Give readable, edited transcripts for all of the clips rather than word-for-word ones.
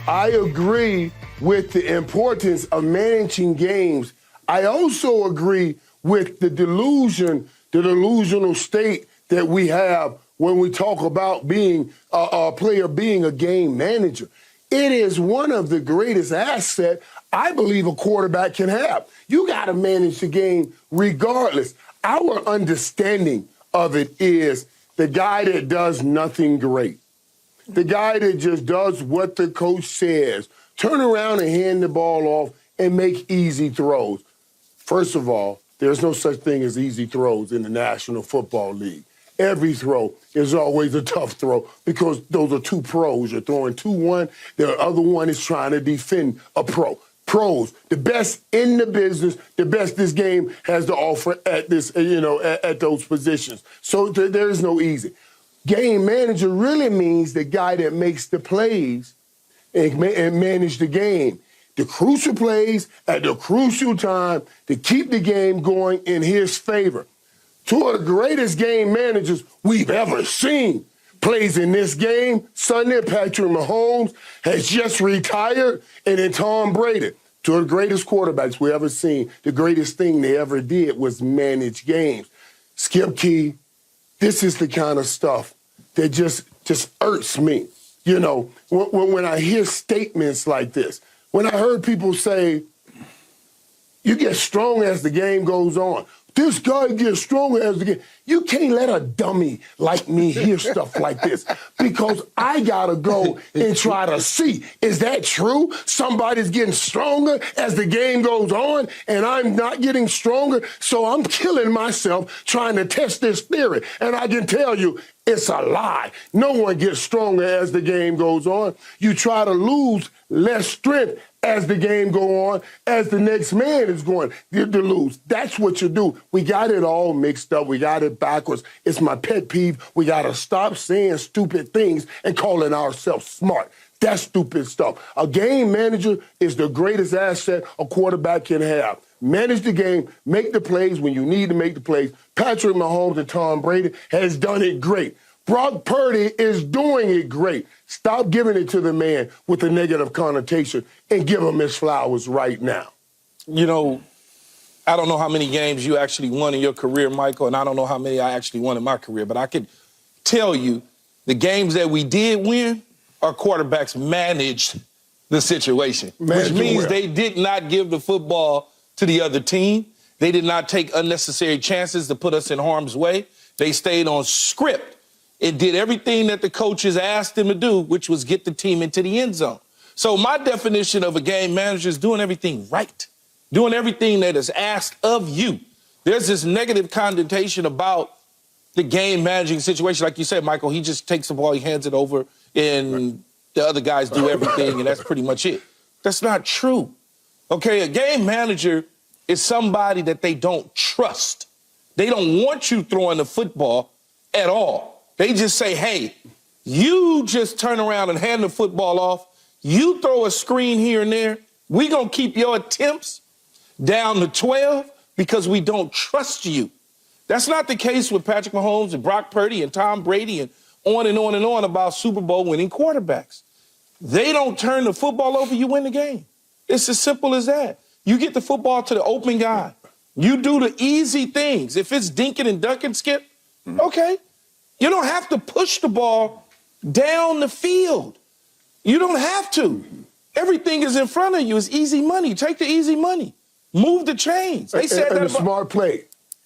I agree with the importance of managing games. I also agree with the delusional state that we have when we talk about being a player being a game manager. It is one of the greatest assets I believe a quarterback can have. You got to manage the game regardless. Our understanding of it is the guy that does nothing great, the guy that just does what the coach says, turn around and hand the ball off and make easy throws. First of all, there's no such thing as easy throws in the National Football League. Every throw is always a tough throw because those are two pros. You're throwing 2-1. The other one is trying to defend a pro. Pros, the best in the business, the best this game has to offer at this, at those positions. So there is no easy. Game manager really means the guy that makes the plays and manage the game. The crucial plays at the crucial time to keep the game going in his favor. Two of the greatest game managers we've ever seen plays in this game Sunday. Patrick Mahomes has just retired, and then Tom Brady. Two of the greatest quarterbacks we ever seen. The greatest thing they ever did was manage games. Skip Key, this is the kind of stuff that just irks me. You know, when I hear statements like this, when I heard people say, you get strong as the game goes on. This guy gets stronger as the game. You can't let a dummy like me hear stuff like this because I got to go and try to see, is that true? Somebody's getting stronger as the game goes on and I'm not getting stronger, so I'm killing myself trying to test this theory. And I can tell you, it's a lie. No one gets stronger as the game goes on. You try to lose less strength as the game go on, as the next man is going to lose. That's what you do. We got it all mixed up. We got it backwards. It's my pet peeve. We got to stop saying stupid things and calling ourselves smart. That's stupid stuff. A game manager is the greatest asset a quarterback can have. Manage the game, make the plays when you need to make the plays. Patrick Mahomes and Tom Brady has done it great. Brock Purdy is doing it great. Stop giving it to the man with a negative connotation and give him his flowers right now. You know, I don't know how many games you actually won in your career, Michael, and I don't know how many I actually won in my career, but I could tell you the games that we did win, our quarterbacks managed the situation, which means they did not give the football to the other team. They did not take unnecessary chances to put us in harm's way. They stayed on script. It did everything that the coaches asked them to do, which was get the team into the end zone. So my definition of a game manager is doing everything right, doing everything that is asked of you. There's this negative connotation about the game managing situation. Like you said, Michael, he just takes the ball, he hands it over, and the other guys do everything, and that's pretty much it. That's not true. Okay, a game manager is somebody that they don't trust. They don't want you throwing the football at all. They just say, hey, you just turn around and hand the football off. You throw a screen here and there. We're going to keep your attempts down to 12 because we don't trust you. That's not the case with Patrick Mahomes and Brock Purdy and Tom Brady and on and on and on about Super Bowl winning quarterbacks. They don't turn the football over, you win the game. It's as simple as that. You get the football to the open guy. You do the easy things. If it's dinking and ducking, Skip, okay. You don't have to push the ball down the field. You don't have to. Everything is in front of you. It's easy money. Take the easy money. Move the chains. They said that. Smart play.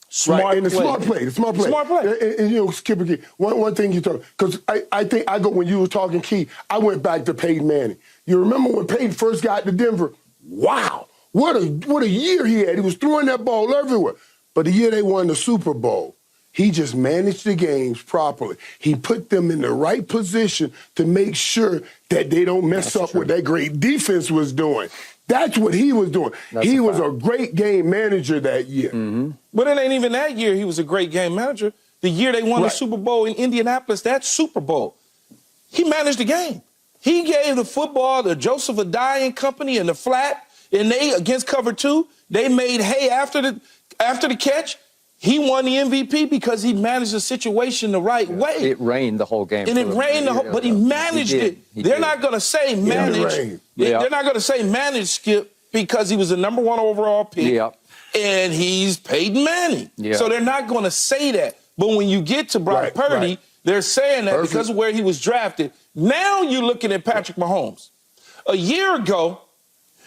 Smart play. And you know, Skip, one thing you talk, because I think when you were talking, Key, I went back to Peyton Manning. You remember when Peyton first got to Denver? Wow, what a year he had. He was throwing that ball everywhere. But the year they won the Super Bowl, he just managed the games properly. He put them in the right position to make sure that they don't mess up what that great defense was doing. That's what he was doing. He was a great game manager that year. But it ain't even that year he was a great game manager. The year they won the Super Bowl in Indianapolis, that Super Bowl, he managed the game. He gave the football to Joseph Adai and company in the flat, and they, against cover two, they made hay after the catch. He won the MVP because he managed the situation the right way. It rained the whole game. And it rained the whole, but he managed it. They're not going to say managed. They're not going to say managed, Skip, because he was the number 1 overall pick. Yep. And he's Peyton Manning. Yep. So they're not going to say that. But when you get to Brock Purdy, they're saying that because of where he was drafted. Now you're looking at Patrick Mahomes. A year ago,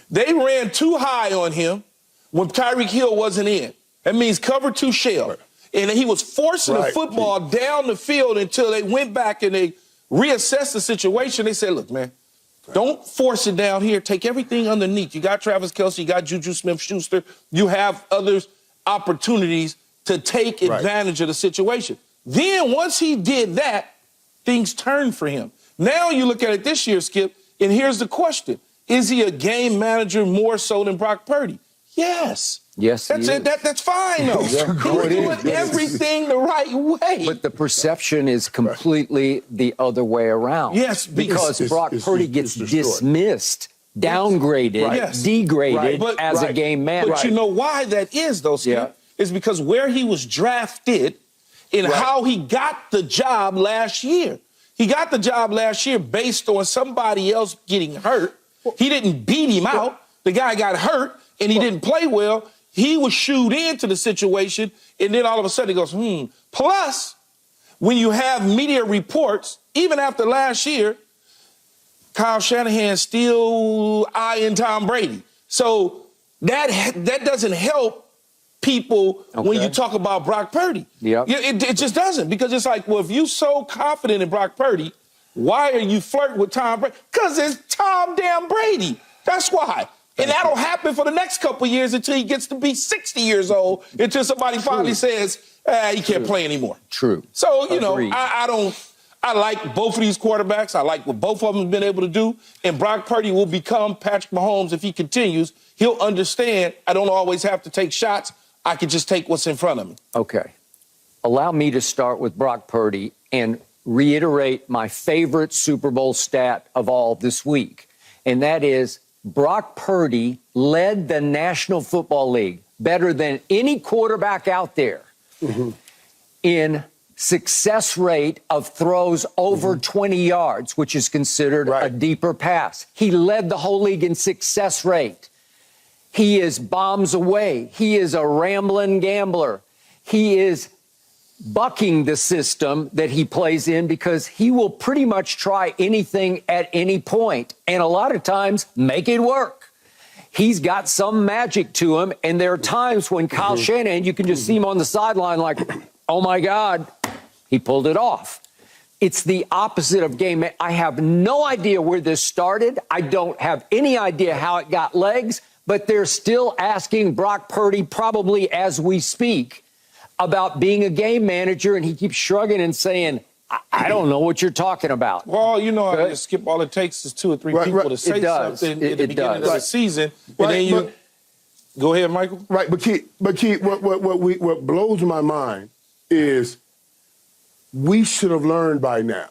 they ran too high on him when Tyreek Hill wasn't in. That means cover 2 shell. And he was forcing the football down the field until they went back and they reassessed the situation. They said, look, man, don't force it down here. Take everything underneath. You got Travis Kelce, you got Juju Smith-Schuster. You have other opportunities to take advantage of the situation. Then once he did that, things turned for him. Now you look at it this year, Skip, and here's the question. Is he a game manager more so than Brock Purdy? Yes. Yes, that's it. That's fine, though. He's doing everything the right way. But the perception is completely the other way around. Yes, because Brock Purdy gets dismissed, downgraded, degraded as a game manager. But you know why that is, though, Skip? Is because where he was drafted and how he got the job last year. He got the job last year based on somebody else getting hurt. He didn't beat him out. The guy got hurt, and he didn't play well. He was shooed into the situation, and then all of a sudden he goes, Plus, when you have media reports, even after last year, Kyle Shanahan's still eyeing Tom Brady. So that doesn't help people when you talk about Brock Purdy. It just doesn't, because it's like, well, if you're so confident in Brock Purdy, why are you flirting with Tom Brady? Because it's Tom damn Brady. That's why. And that'll happen for the next couple of years until he gets to be 60 years old, until somebody finally says, he can't play anymore. True. So, you know, I like both of these quarterbacks. I like what both of them have been able to do. And Brock Purdy will become Patrick Mahomes if he continues. He'll understand I don't always have to take shots. I can just take what's in front of me. Okay. Allow me to start with Brock Purdy and reiterate my favorite Super Bowl stat of all this week. And that is, Brock Purdy led the National Football League better than any quarterback out there in success rate of throws over 20 yards, which is considered a deeper pass. He led the whole league in success rate. He is bombs away. He is a rambling gambler. He is bucking the system that he plays in because he will pretty much try anything at any point, and a lot of times make it work. He's got some magic to him, and there are times when Kyle Shanahan, you can just see him on the sideline like, oh my God, he pulled it off. It's the opposite of game. I have no idea where this started. I don't have any idea how it got legs, but they're still asking Brock Purdy, probably as we speak, about being a game manager, and he keeps shrugging and saying, I don't know what you're talking about. Well, you know, Skip, all it takes is 2 or 3 people to say something at the beginning of the season, and then you go ahead, Michael. Right, but Keith, what blows my mind is we should have learned by now.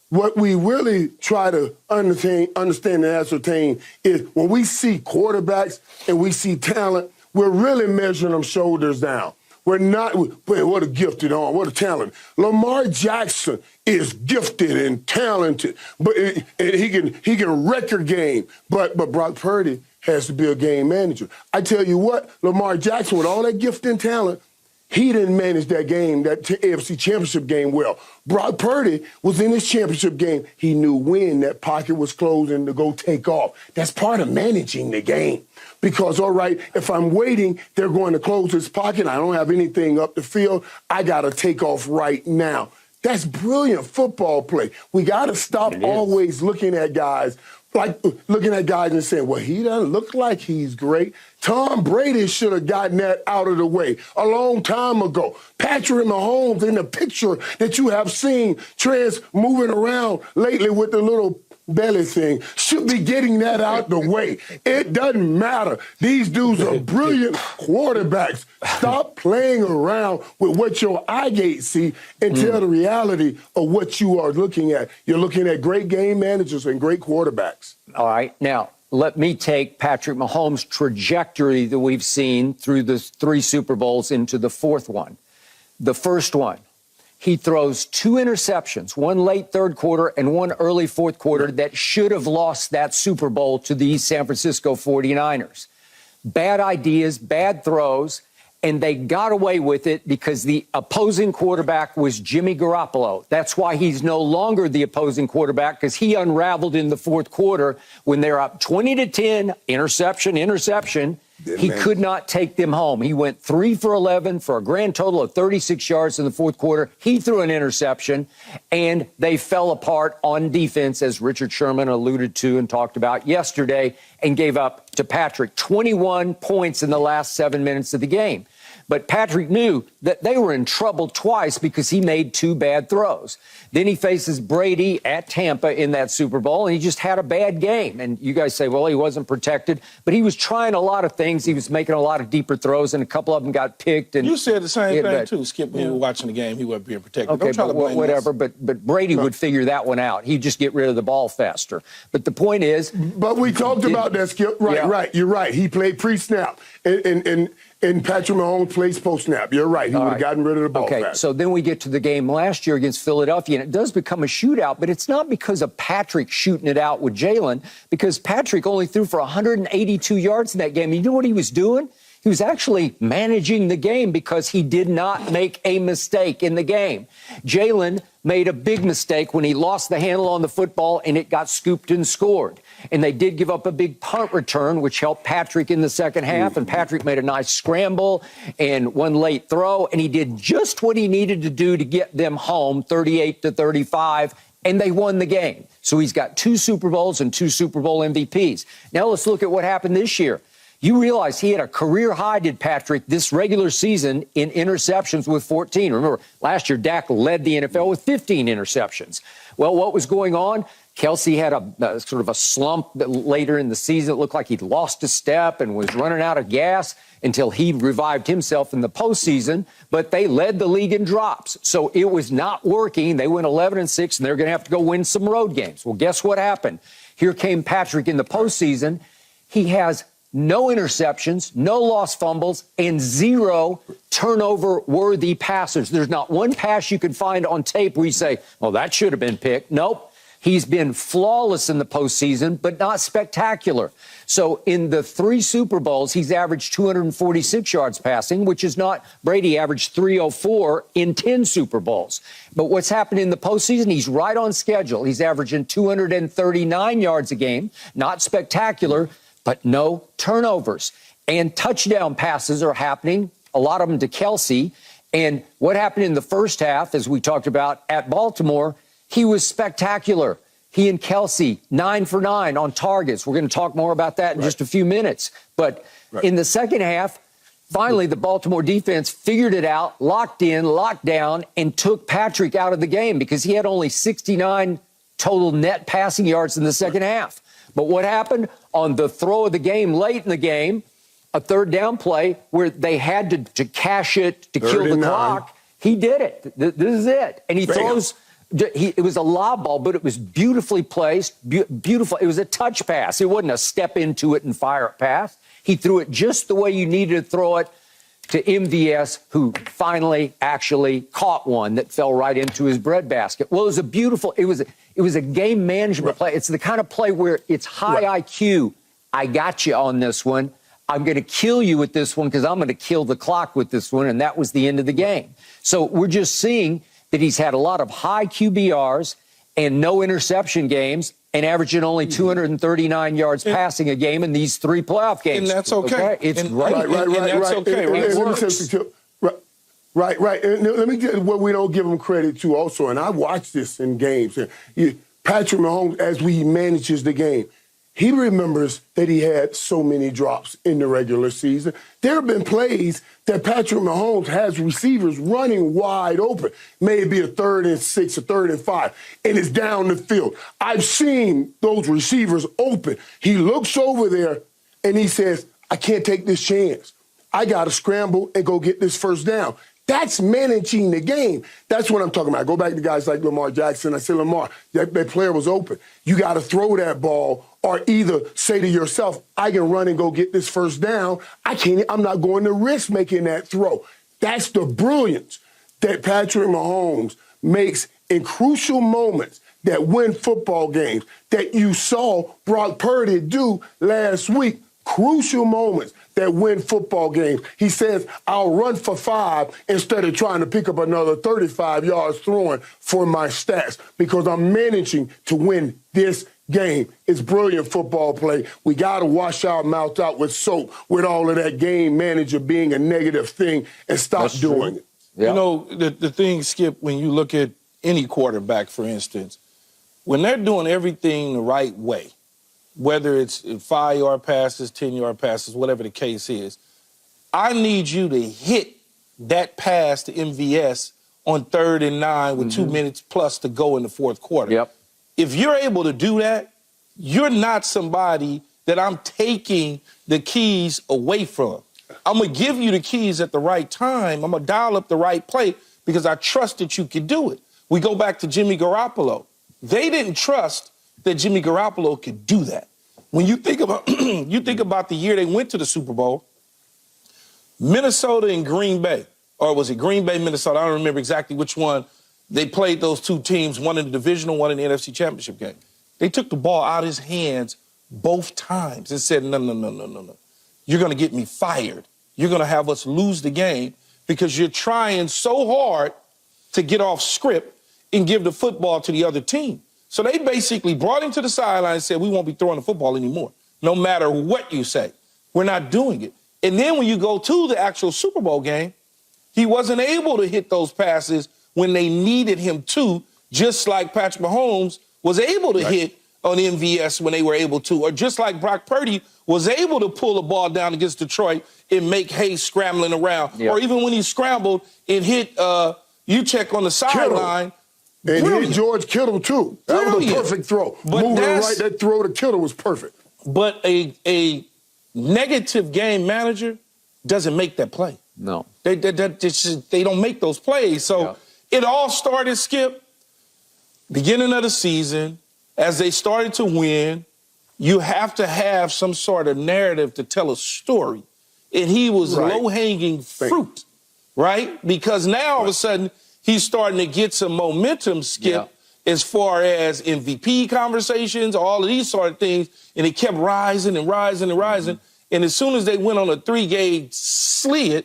What we really try to understand and ascertain is when we see quarterbacks and we see talent, we're really measuring them shoulders down. We're not, man, what a gifted arm, what a talent. Lamar Jackson is gifted and talented, but he can wreck a game. But Brock Purdy has to be a game manager. I tell you what, Lamar Jackson, with all that gift and talent, he didn't manage that game, that AFC Championship game well. Brock Purdy was in his championship game. He knew when that pocket was closing to go take off. That's part of managing the game. Because, all right, if I'm waiting, they're going to close this pocket. I don't have anything up the field. I got to take off right now. That's brilliant football play. We got to stop always looking at guys and saying, well, he doesn't look like he's great. Tom Brady should have gotten that out of the way a long time ago. Patrick Mahomes, in the picture that you have seen moving around lately with the little belly thing, should be getting that out the way. It doesn't matter. These dudes are brilliant quarterbacks. Stop playing around with what your eye gate see and tell the reality of what you are looking at. You're looking at great game managers and great quarterbacks. All right. Now, let me take Patrick Mahomes' trajectory that we've seen through the 3 Super Bowls into the 4th one. The first one, he throws 2 interceptions, one late third quarter and one early fourth quarter that should have lost that Super Bowl to the San Francisco 49ers. Bad ideas, bad throws, and they got away with it because the opposing quarterback was Jimmy Garoppolo. That's why he's no longer the opposing quarterback, because he unraveled in the fourth quarter when they're up 20-10, interception. He could not take them home. He went 3 for 11 for a grand total of 36 yards in the fourth quarter. He threw an interception, and they fell apart on defense, as Richard Sherman alluded to and talked about yesterday, and gave up to Patrick 21 points in the last 7 minutes of the game. But Patrick knew that they were in trouble twice because he made 2 bad throws. Then he faces Brady at Tampa in that Super Bowl, and he just had a bad game. And you guys say, well, he wasn't protected. But he was trying a lot of things. He was making a lot of deeper throws, and a couple of them got picked. And you said the same thing, too, Skip. When we were watching the game, he wasn't being protected. Okay, Don't try to blame whatever. us. But Brady would figure that one out. He'd just get rid of the ball faster. But the point is... But we talked about that, Skip. Right. You're right. He played pre-snap. And Patrick Mahomes plays post-snap. You're right. He would have gotten rid of the ball fast. So then we get to the game last year against Philadelphia, and it does become a shootout, but it's not because of Patrick shooting it out with Jalen, because Patrick only threw for 182 yards in that game. You know what he was doing? He was actually managing the game because he did not make a mistake in the game. Jalen made a big mistake when he lost the handle on the football and it got scooped and scored. And they did give up a big punt return, which helped Patrick in the second half. And Patrick made a nice scramble and one late throw. And he did just what he needed to do to get them home, 38-35. And they won the game. So he's got 2 Super Bowls and 2 Super Bowl MVPs. Now let's look at what happened this year. You realize he had a career high, did Patrick, this regular season in interceptions with 14. Remember, last year, Dak led the NFL with 15 interceptions. Well, what was going on? Kelsey had a sort of a slump later in the season. It looked like he'd lost a step and was running out of gas until he revived himself in the postseason. But they led the league in drops. So it was not working. They went 11-6, and they're going to have to go win some road games. Well, guess what happened? Here came Patrick in the postseason. He has no interceptions, no lost fumbles, and 0 turnover-worthy passes. There's not one pass you could find on tape where you say, well, that should have been picked. Nope. He's been flawless in the postseason, but not spectacular. So in the 3 Super Bowls, he's averaged 246 yards passing, which is not Brady averaged 304 in 10 Super Bowls. But what's happened in the postseason, he's right on schedule. He's averaging 239 yards a game, not spectacular, but no turnovers. And touchdown passes are happening, a lot of them to Kelsey. And what happened in the first half, as we talked about at Baltimore, he was spectacular. He and Kelsey, 9 for 9 on targets. We're going to talk more about that in just a few minutes. But in the second half, finally, the Baltimore defense figured it out, locked in, locked down, and took Patrick out of the game because he had only 69 total net passing yards in the second half. But what happened on the throw of the game late in the game, a third down play where they had to cash it to kill the clock, he did it. This is it. And he throws... It was a lob ball, but it was beautifully placed, beautiful. It was a touch pass. It wasn't a step into it and fire it pass. He threw it just the way you needed to throw it to MVS, who finally actually caught one that fell right into his breadbasket. Well, it was a game management play. It's the kind of play where it's high IQ. I got you on this one. I'm going to kill you with this one because I'm going to kill the clock with this one. And that was the end of the game. So we're just seeing that he's had a lot of high QBRs and no interception games and averaging only 239 yards passing a game in these 3 playoff games. And that's okay. It's great. Right. And let me get what we don't give him credit to also, and I watched this in games. Patrick Mahomes, as he manages the game, he remembers that he had so many drops in the regular season. There have been plays that Patrick Mahomes has receivers running wide open, maybe a 3rd and 6, a 3rd and 5, and it's down the field. I've seen those receivers open. He looks over there and he says, I can't take this chance. I got to scramble and go get this first down. That's managing the game. That's what I'm talking about. I go back to guys like Lamar Jackson. I say, Lamar, that player was open. You got to throw that ball or either say to yourself, I can run and go get this first down. I'm not going to risk making that throw. That's the brilliance. that Patrick Mahomes makes in crucial moments that win football games, that you saw Brock Purdy do last week, crucial moments that win football games. He says, I'll run for 5 instead of trying to pick up another 35 yards throwing for my stats because I'm managing to win this game. It's brilliant football play. We got to wash our mouth out with soap with all of that game manager being a negative thing and stop doing it. Yeah. You know, the thing, Skip, when you look at any quarterback, for instance, when they're doing everything the right way, whether it's 5-yard passes, 10-yard passes, whatever the case is, I need you to hit that pass to MVS on 3rd and 9 with 2 minutes plus to go in the fourth quarter. Yep. If you're able to do that, you're not somebody that I'm taking the keys away from. I'm going to give you the keys at the right time. I'm going to dial up the right play because I trust that you can do it. We go back to Jimmy Garoppolo. They didn't trust that Jimmy Garoppolo could do that. When you think about the year they went to the Super Bowl, Minnesota and Green Bay, or was it Green Bay, Minnesota? I don't remember exactly which one. They played those two teams, one in the divisional, one in the NFC Championship game. They took the ball out of his hands both times and said, no. You're going to get me fired. You're going to have us lose the game because you're trying so hard to get off script and give the football to the other team. So they basically brought him to the sideline and said, we won't be throwing the football anymore, no matter what you say. We're not doing it. And then when you go to the actual Super Bowl game, he wasn't able to hit those passes when they needed him to, just like Patrick Mahomes was able to hit on MVS when they were able to, or just like Brock Purdy was able to pull the ball down against Detroit and make hay scrambling around. Or even when he scrambled and hit Juszczyk on the sideline. And he hit George Kittle, too. That was a perfect throw. But moving right, that throw to Kittle was perfect. But a negative game manager doesn't make that play. No. They don't make those plays. So it all started, Skip, beginning of the season. As they started to win, you have to have some sort of narrative to tell a story. And he was low-hanging fruit, right? Because now all of a sudden he's starting to get some momentum, Skip, as far as MVP conversations, all of these sort of things. And it kept rising and rising and rising. And as soon as they went on a 3-game slid,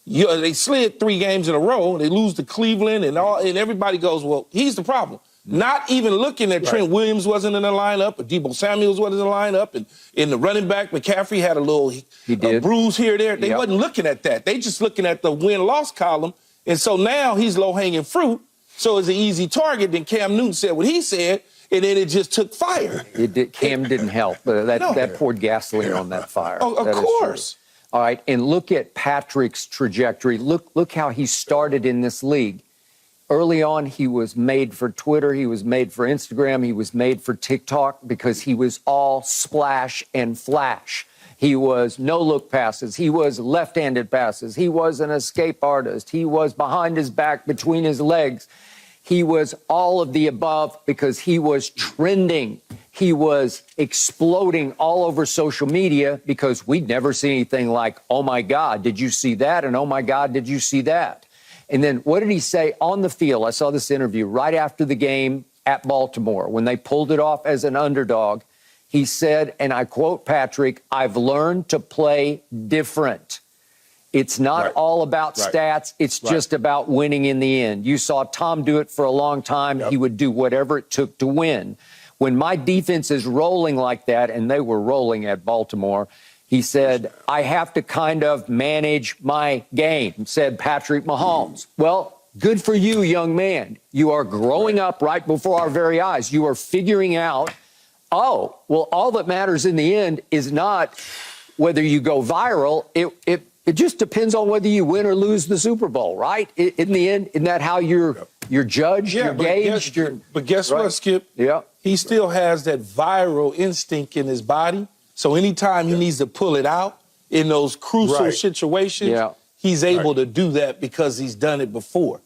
they slid 3 games in a row. They lose to Cleveland and everybody goes, well, he's the problem. Not even looking at Trent Williams wasn't in the lineup, or Deebo Samuels wasn't in the lineup, and in the running back, McCaffrey had a little bruise here or there. They wasn't looking at that. They just looking at the win-loss column. And so now he's low-hanging fruit. So it's an easy target. Then Cam Newton said what he said, and then it just took fire. Cam didn't help. That poured gasoline on that fire. Oh, of course. All right, and look at Patrick's trajectory. Look how he started in this league. Early on, he was made for Twitter, he was made for Instagram, he was made for TikTok because he was all splash and flash. He was no-look passes, he was left-handed passes, he was an escape artist, he was behind his back, between his legs. He was all of the above because he was trending. He was exploding all over social media because we'd never seen anything like, oh, my God, did you see that? And, oh, my God, did you see that? And then what did he say on the field? I saw this interview right after the game at Baltimore when they pulled it off as an underdog. He said, and I quote Patrick, I've learned to play different. It's not all about stats. It's just about winning in the end. You saw Tom do it for a long time. He would do whatever it took to win. When my defense is rolling like that, and they were rolling at Baltimore, he said, I have to kind of manage my game, said Patrick Mahomes. Well, good for you, young man. You are growing up right before our very eyes. You are figuring out, oh, well, all that matters in the end is not whether you go viral. It just depends on whether you win or lose the Super Bowl, right? In the end, isn't that how you're judged, you're gauged? But guess what, Skip? Yeah. He still has that viral instinct in his body. So anytime he needs to pull it out in those crucial situations, he's able to do that because he's done it before.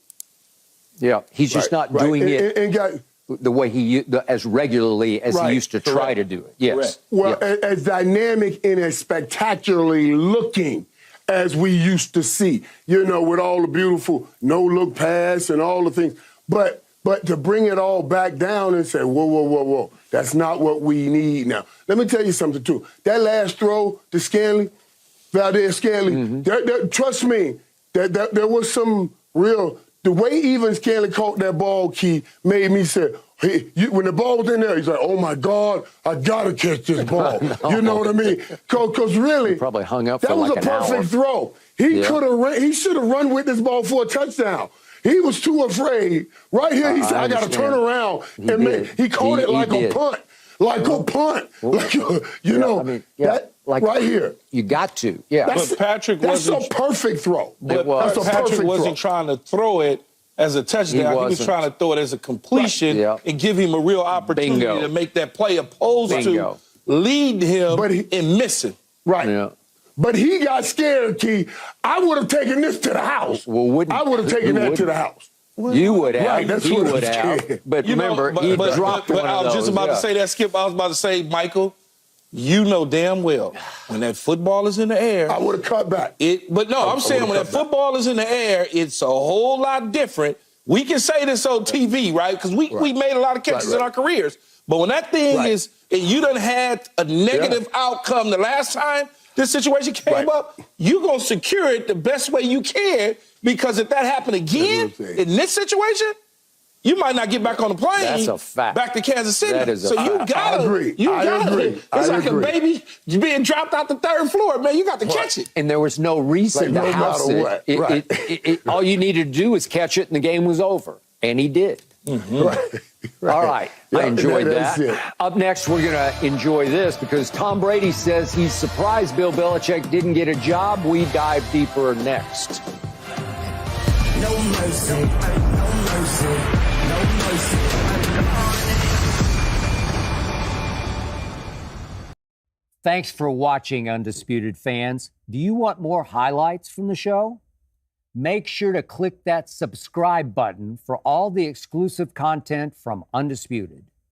Yeah, he's just not doing it the way as regularly as he used to try to do it. Yes. Well, as dynamic and as spectacularly looking as we used to see, you know, with all the beautiful no-look pass and all the things. But to bring it all back down and say, whoa, that's not what we need now. Let me tell you something, too. That last throw to Scanley, Valdez-Scantling, trust me, there was some real – the way even Scanley caught that ball, Key, made me say, hey, when the ball was in there, he's like, oh, my God, I got to catch this ball. You know what I mean? Because really, probably hung up for like an hour. That was a perfect throw. He should have run with this ball for a touchdown. He was too afraid. Right here, he said, I got to turn around. He caught it like a punt. Like a punt. Like, you know, like right here. You got to. Yeah. But Patrick wasn't. That's a perfect throw. But Patrick wasn't trying to throw it as a touchdown. He was trying to throw it as a completion and give him a real opportunity to make that play, opposed to lead him in missing. Right. Yeah. But he got scared, Key. I would have taken this to the house. Well, I would have taken that to the house. You would have. Right, that's he what would have. But remember, he dropped one of those. I was just about to say that, Skip. I was about to say, Michael, you know damn well when that football is in the air. I would have cut back. I'm saying when that football is in the air, it's a whole lot different. We can say this on TV, right? Because we made a lot of catches in our careers. But when that thing is, and you done had a negative outcome the last time this situation came up, you're going to secure it the best way you can, because if that happened again in this situation, you might not get back on the plane. That's a fact. Back to Kansas City. That is you got to. I agree. It's like a baby being dropped out the third floor, man. You got to catch it. And there was no reason to house it. All you needed to do was catch it, and the game was over. And he did. Mm-hmm. All right. I enjoyed that. Up next, we're going to enjoy this because Tom Brady says he's surprised Bill Belichick didn't get a job. We dive deeper next. No mercy. No mercy. No mercy. Thanks for watching, Undisputed fans. Do you want more highlights from the show? Make sure to click that subscribe button for all the exclusive content from Undisputed.